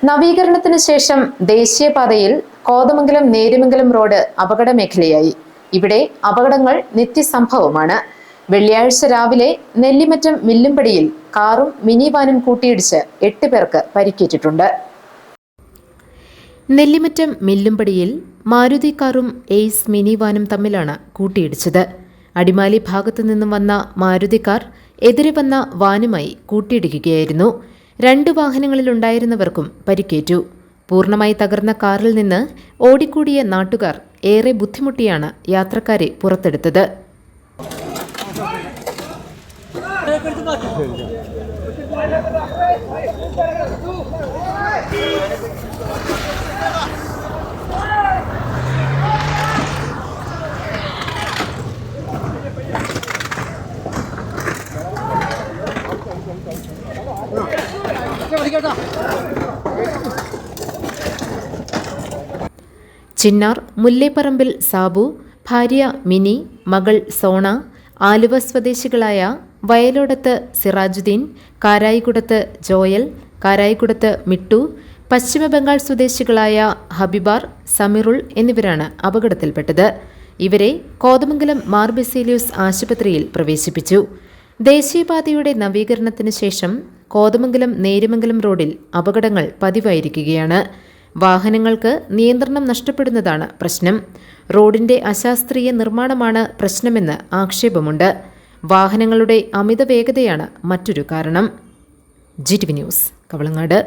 നവീകരണത്തിന് ശേഷം ദേശീയപാതയിൽ കോതമംഗലം നേര്യമംഗലം റോഡ് അപകട മേഖലയായി. ഇവിടെ അപകടങ്ങൾ നിത്യസംഭവമാണ്. വെള്ളിയാഴ്ച രാവിലെ നെല്ലിമറ്റം മില്ലുംപടിയിൽ കാറും മിനി വാനും കൂട്ടിയിടിച്ച് 8 പേർക്ക് പരിക്കേറ്റിട്ടുണ്ട്. നെല്ലിമറ്റം മില്ലുംപടിയിൽ മാരുതി കാറും എയ്സ് മിനി വാനും തമ്മിലാണ് കൂട്ടിയിടിച്ചത്. അടിമാലി ഭാഗത്തു നിന്നും വന്ന മാരുതി കാർ എതിരെ വന്ന വാനുമായി കൂട്ടിയിടിക്കുകയായിരുന്നു. 2 വാഹനങ്ങളിലുണ്ടായിരുന്നവർക്കും പരിക്കേറ്റു. പൂർണ്ണമായി തകർന്ന കാറിൽ നിന്ന് ഓടിക്കൂടിയ നാട്ടുകാർ ഏറെ ബുദ്ധിമുട്ടിയാണ് യാത്രക്കാരെ പുറത്തെടുത്തത്. ചിന്നാർ മുല്ലേപ്പറമ്പിൽ സാബു, ഭാര്യ മിനി, മകൾ സോണ, ആലുവ സ്വദേശികളായ വയലോടത്ത് സിറാജുദ്ദീൻ, കാരായിക്കുടത്ത് ജോയൽ, കാരായിക്കുടത്ത് മിട്ടു, പശ്ചിമബംഗാൾ സ്വദേശികളായ ഹബിബാർ, സമീറുൾ എന്നിവരാണ് അപകടത്തിൽപ്പെട്ടത്. ഇവരെ കോതമംഗലം മാർ ബസേലിയോസ് ആശുപത്രിയിൽ പ്രവേശിപ്പിച്ചു. ദേശീയപാതയുടെ നവീകരണത്തിന് ശേഷം കോതമംഗലം നേര്യമംഗലം റോഡിൽ അപകടങ്ങൾ പതിവായിരിക്കുകയാണ്. വാഹനങ്ങൾക്ക് നിയന്ത്രണം നഷ്ടപ്പെടുന്നതാണ് പ്രശ്നം. റോഡിന്റെ അശാസ്ത്രീയ നിർമ്മാണമാണ് പ്രശ്നമെന്ന് ആക്ഷേപമുണ്ട്. വാഹനങ്ങളുടെ അമിത വേഗതയാണ് മറ്റൊരു കാരണം. GTV news, Kavalangad.